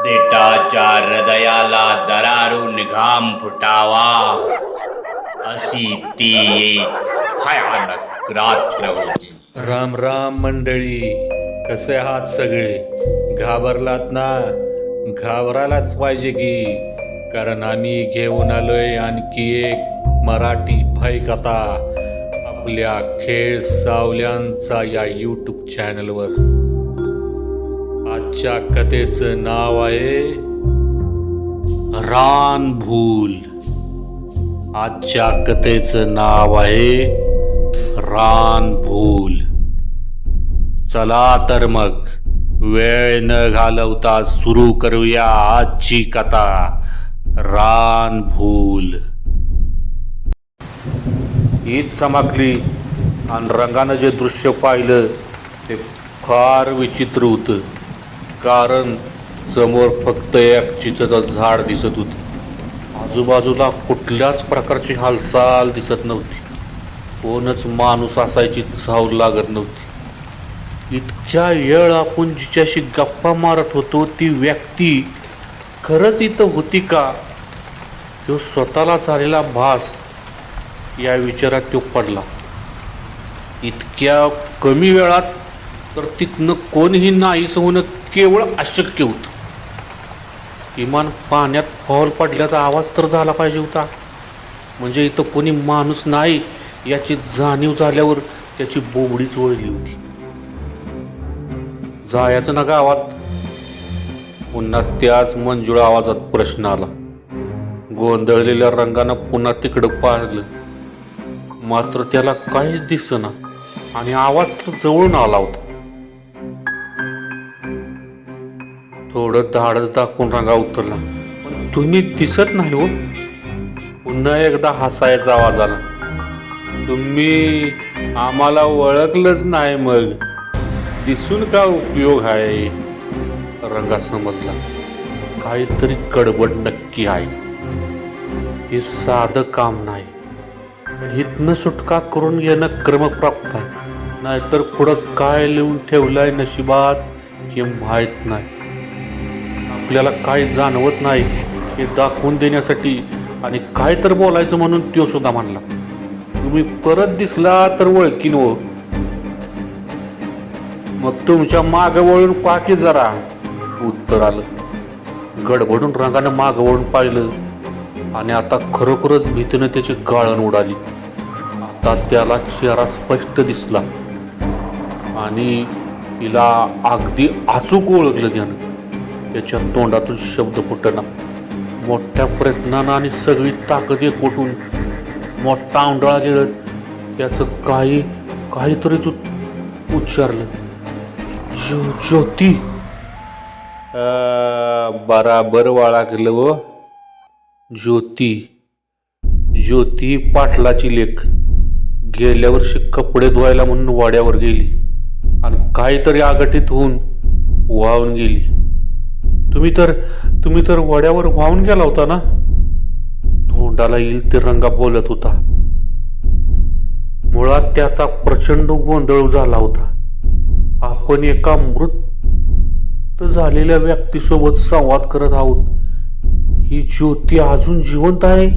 देटाच्या हृदयाला दरारून घाम फुटावा अशी ती एक भयानक रात्र होती. राम राम मंडळी, कसे आहात सगळे? घाबरलात ना? घाबरायलाच पाहिजे की, कारण आम्ही घेऊन आलोय आणखी एक मराठी भयकथा आपल्या खेळ सावल्यांचा या यूट्यूब चॅनलवर. आजच्या कथेचं नाव आहे रानभूल. आजच्या कथेचं नाव आहे रानभूल. चला तर मग वेळ न घालवता सुरू करूया आजची कथा रानभूल. ईद चमकली आणि रंगानं जे दृश्य पाहिलं ते फार विचित्र होतं. कारण समोर फक्त एक चिंचेचं झाड दिसत होतं. आजूबाजूला कुठल्याच प्रकारची हालचाल दिसत नव्हती. कोणच माणूस असायची चाव लागत नव्हती. इतक्या वेळ आपण जिच्याशी गप्पा मारत होतो ती व्यक्ती खरंच इथं होती का? तो स्वतःला झालेला भास या विचारात तो पडला. इतक्या कमी वेळात तर तिथनं कोणीही नाहीस होणं केवळ अशक्य होतं. किमान पाण्यात पाऊल पडल्याचा आवाज तर झाला पाहिजे होता. म्हणजे इथं कोणी माणूस नाही याची जाणीव झाल्यावर त्याची बोबडीच वळली होती. जायचं ना गावात? पुन्हा त्याच मंजुळा आवाजात प्रश्न आला. गोंधळलेल्या रंगानं पुन्हा तिकडं पाहिलं, मात्र त्याला काहीच दिसेना आणि आवाज तर जवळून आला होता. थोडं धाडस दाखवून रंगा उतरला, पण तुम्ही दिसत नाही हो. पुन्हा एकदा हसायचा आवाज आला. तुम्ही आम्हाला ओळखलंच नाही, मग दिसून का उपयोग आहे? रंगा समजला काहीतरी गडबड नक्की आहे. हे साधं काम नाही, पण इथनं सुटका करून घेणं क्रमप्राप्त आहे. नाहीतर पुढं काय लिहून ठेवलंय नशिबात हे माहीत नाही. आपल्याला काय जाणवत नाही हे दाखवून देण्यासाठी आणि काय तर बोलायचं म्हणून तो सुद्धा म्हणला. तुम्ही परत दिसला तर ओळखीन हो. मग तुमच्या माग वळून पाकी जरा, उत्तर आलं. गडबडून रंगानं माग वळून पाहिलं आणि आता खरोखरच भीतीनं त्याची गाळण उडाली. आता त्याला चेहरा स्पष्ट दिसला आणि तिला अगदी अचूक ओळखलं त्यानं. त्याच्या तोंडातून शब्द फुटना. मोठ्या प्रयत्नानं आणि सगळी ताकद एकवटून मोठा आंधळा गिळत त्याचं काहीतरी उच्चारलं. ज्योती. बराबर वाळगलं व. ज्योती पाटलाची लेक गेल्या वर्षी कपडे धुवायला म्हणून वाड्यावर गेली आणि काहीतरी आगटीत होऊन वाहून गेली. तुम्ही तर वाड्यावर वाहून गेला होता ना? तोंडाला येईल ते रंगा बोलत होता. मुळात त्याचा प्रचंड गोंधळ झाला होता. आपण एका मृत झालेल्या व्यक्तीसोबत संवाद करत आहोत. ही ज्योती अजून जिवंत आहे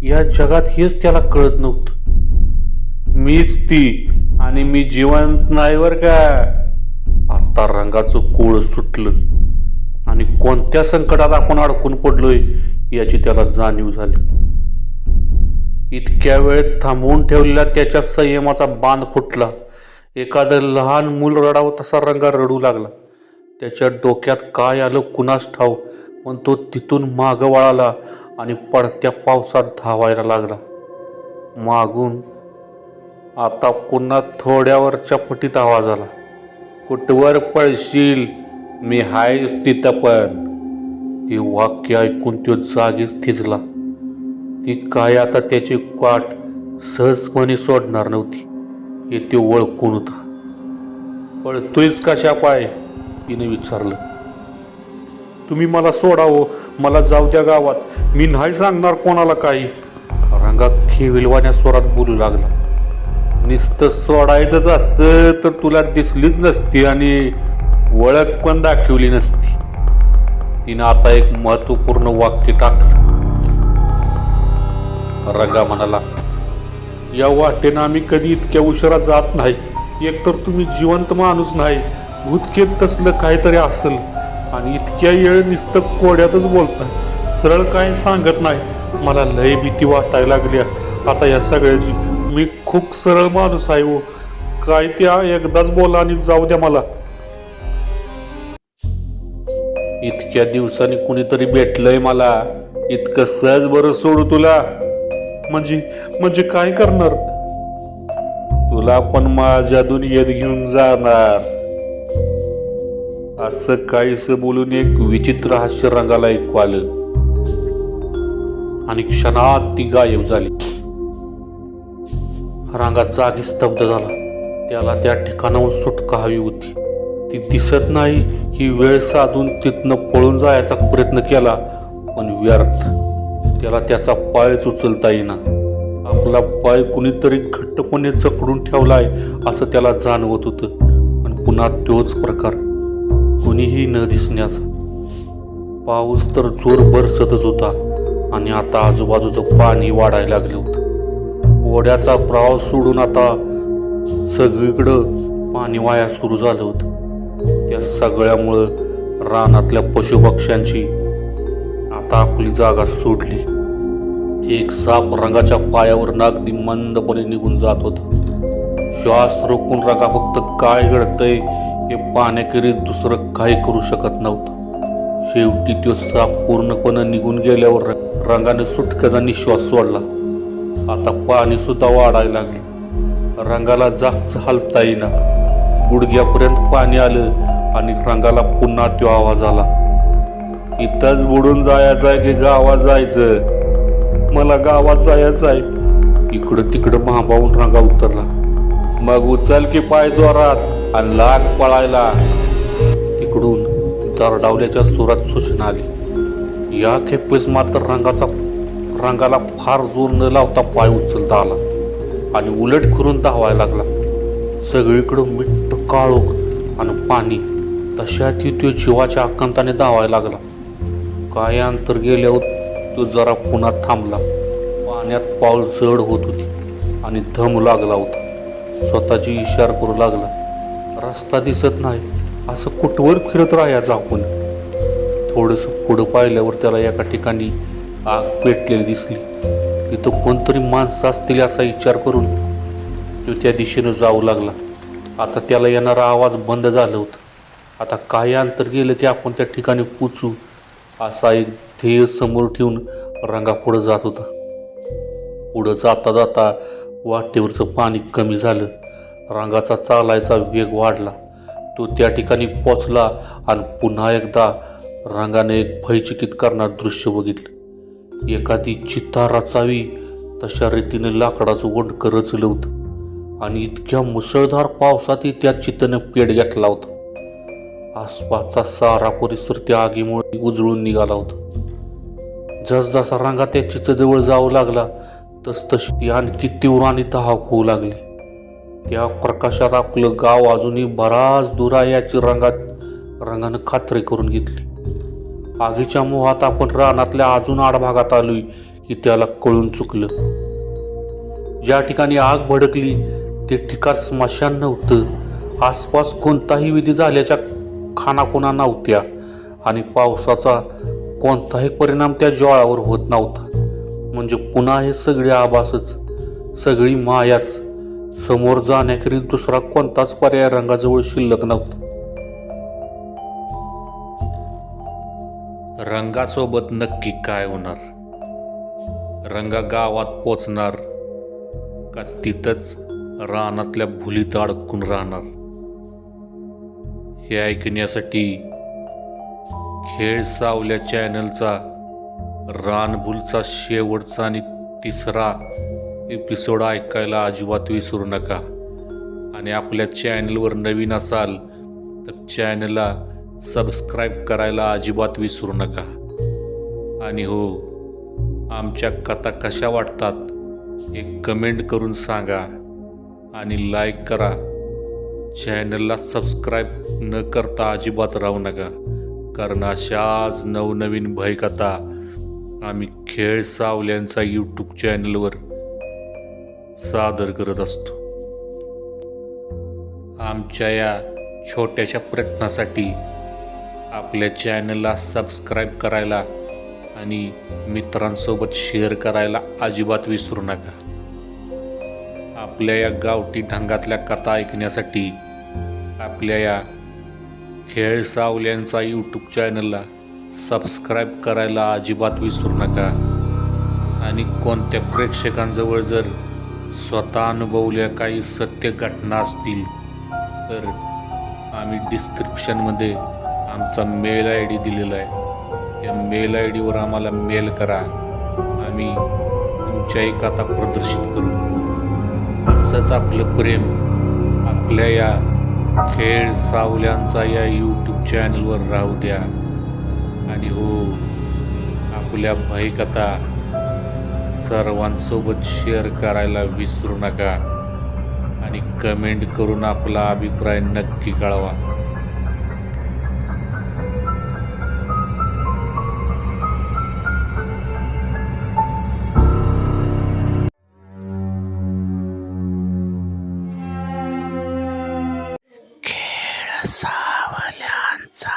या जगात हेच त्याला कळत नव्हतं. मीच ती, आणि मी जिवंत नाही बर का. आता रंगाचं कोळ सुटलं आणि कोणत्या संकटात आपण अडकून पडलोय याची त्याला जाणीव झाली. इतक्या वेळ थांबवून ठेवलेला त्याच्या संयमाचा बांध फुटला. एखादं लहान मूल रडावं तसा रंगा रडू लागला. त्याच्या डोक्यात काय आलं कुणास ठाव, पण तो तिथून मागं वळाला आणि पडत्या पावसात धावायला लागला. मागून आता पुन्हा थोड्यावरच्या पटीत आवाज आला. कुठवर पळशील, मी हायच तिथं पण. ते वाक्य ऐकून तो जागीच थिजला. ती काय आता त्याची वाट सहजपणे सोडणार नव्हती हे तो ओळखून होता. पळतोयस कशा पाय? तिने विचारलं. तुम्ही मला सोडावं, मला जाऊ द्या गावात, मी नाही सांगणार कोणाला काही. रंगा खेविलवाण्या स्वरात बोलू लागला. नुसतं सोडायचंच असतं तर तुला दिसलीच नसती आणि ओळख पण दाखवली नसती. तिनं आता एक महत्वपूर्ण वाक्य टाकलं. रंगा म्हणाला, या वाटेनं आम्ही कधी इतक्या उशिरा जात नाही. एकतर तुम्ही जिवंत माणूस नाही, भूतकेत तसलं काहीतरी असेल आणि इतक्या वेळ नुसतं कोड्यातच बोलताय, सरळ काय सांगत नाही. मला लय भीती वाटायला लागली आता या सगळ्याची. मी खूप सरळ माणूस आहे हो, काय त्या एकदाच बोला आणि जाऊ द्या मला. इतक्या दिवसांनी कुणीतरी भेटलंय मला, इतकं सहज बरं सोडू तुला? म्हणजे काय करणार? तुला पण माझ्या दुनियेत घेऊन जाणार. असं काहीस बोलून एक विचित्र हास्य रंगाला ऐकू आलं आणि क्षणात ती गायब झाली. रंगा जागी स्तब्ध झाला. त्याला त्या ठिकाणाहून सुटका हवी होती, ती दिसत नाही. ही वेळ साधून तिथनं पळून जायचा प्रयत्न केला, पण व्यर्थ. त्याला त्याचा पायच उचलता येईना. आपला पाय कुणीतरी घट्टपणे जखडून ठेवलाय असं त्याला जाणवत होतं. पण पुन्हा तोच प्रकार, कुणीही न दिसण्याचा. पाऊस तर जोर बरसतच होता आणि आता आजूबाजूचं पाणी वाढायला लागलं होतं. ओढ्याचा प्रवास सोडून आता सगळीकडं पाणी वाया सुरू झालं होतं. त्या सगळ्यामुळं रानातल्या पशुपक्ष्यांची आता आपली जागा सोडली. एक साप रंगाच्या पायावर अगदी मंदपणे निघून जात होता. श्वास रोखून रंगा फक्त काय घडतंय हे पाण्याखेरीज दुसरं काही करू शकत नव्हता. शेवटी तो साप पूर्णपणे निघून गेल्यावर रंगाने सुटक्याचा निश्वास सोडला. आता पाणी सुद्धा वाढायला लागले. रंगाला जागच हलता येईना. गुडघ्यापर्यंत पाणी आलं आणि रंगाला पुन्हा तो आवाज आला, इथंच बुडून जायचं आहे की गावात जायचं? मला गावात जायचं आहे. इकडं तिकडं महाभाऊन रंगा उतरला. मग उचल की पाय जोरात आणि लाग पळायला. तिकडून दरडावल्याच्या सुरात सूचना आली. या खेपेस मात्र रंगाला फार जोर न लावता पाय उचलता आला आणि उलट करून धावायला लागला. सगळीकडं मिट्ट काळोख आणि पाणी. तशातही तो जीवाच्या आकांताने धावायला लागला. काय अंतर गेल्यावर तो जरा पुन्हा थांबला. पाण्यात पाऊल जड होत होती आणि दम लागला होता. स्वतःची इशारा करू लागला, रस्ता दिसत नाही, असं कुठवर फिरत राहायचं आपण? थोडंसं पुढं पाहिल्यावर त्याला एका ठिकाणी आग पेटलेली दिसली. तिथं कोणतरी माणसं असतील असा विचार करून तो त्या दिशेनं जाऊ लागला. आता त्याला येणारा आवाज बंद झाला होता. आता काही अंतर गेलं की आपण त्या ठिकाणी पोचू असा एक ध्येय समोर ठेवून रंगा पुढं जात होता. पुढं जाता जाता वाटेवरचं पाणी कमी झालं. रंगाचा चालायचा वेग वाढला. तो त्या ठिकाणी पोचला आणि पुन्हा एकदा रंगाने एक भयचकित करणारं दृश्य बघितलं. एखादी चिता रचावी तशा रीतीने लाकडाचं वंड रचलं होतं आणि इतक्या मुसळधार पावसातही त्या चितेनं पेट घेतला होता. आसपासचा सारा परिसर त्या आगीमुळे उजळून निघाला होता. जसजसा रंगा त्या चितेजवळ जाऊ लागला तसतशी ती आणखी तीव्र आणि तहाक होऊ लागली. त्या प्रकाशात आपलं गाव अजूनही बराच दूर आहे याची रंगानं खात्री करून घेतली. आगीच्या मोहात आपण रानातल्या अजून आडभागात आलोय की त्याला कळून चुकलं. ज्या ठिकाणी आग भडकली ते ठिकाण स्मशान नव्हतं. आसपास कोणताही विधी झाल्याच्या खानाखुणा नव्हत्या आणि पावसाचा कोणताही परिणाम त्या ज्वाळावर होत नव्हता. म्हणजे पुन्हा हे सगळे आभासच, सगळी मायाच. समोर जाण्याखेरीज दुसरा कोणताच पर्याय रंगाजवळ शिल्लक नव्हता. रंगासोबत नक्की काय होणार? रंगा गावात पोचणार का तिथंच रानातल्या भुलीत अडकून राहणार? हे ऐकण्यासाठी खेळ सावल्या चॅनलचा रानभूलचा शेवटचा आणि तिसरा एपिसोड ऐकायला अजिबात विसरू नका. आणि आपल्या चॅनलवर नवीन असाल तर चॅनलला सबस्क्राईब करायला अजिबात विसरू नका. आणि हो, आमच्या कथा कशा वाटतात हे कमेंट करून सांगा आणि लाईक करा. चॅनलला सबस्क्राईब न करता अजिबात राहू नका, कारण अशाच नवनवीन भयकथा आम्ही खेळ सावल्यांचा यूट्यूब चॅनलवर सादर करत असतो. आमच्या या छोट्याशा प्रयत्नासाठी आपल्या चॅनलला सबस्क्राईब करायला आणि मित्रांसोबत शेअर करायला अजिबात विसरू नका. आपल्या या गावठी ढंगातल्या कथा ऐकण्यासाठी आपल्या या खेळ सावल्यांचा यूट्यूब चॅनलला सबस्क्राईब करायला अजिबात विसरू नका. आणि कोणत्या प्रेक्षकांजवळ जर स्वतः अनुभवल्या काही सत्य घटना असतील तर आम्ही डिस्क्रिप्शनमध्ये आमचा मेल ID दिलेला आहे. त्या मेल ID वर आम्हाला मेल करा. आम्ही तुमच्याही कथा प्रदर्शित करू. असंच आपलं प्रेम आपल्या या खेळ सावल्यांचा या यूट्यूब चॅनलवर राहू द्या. आणि हो, आपल्या भयकथा सर्वांसोबत शेअर करायला विसरू नका आणि कमेंट करून आपला अभिप्राय नक्की कळवा. खेळ सावल्यांचा.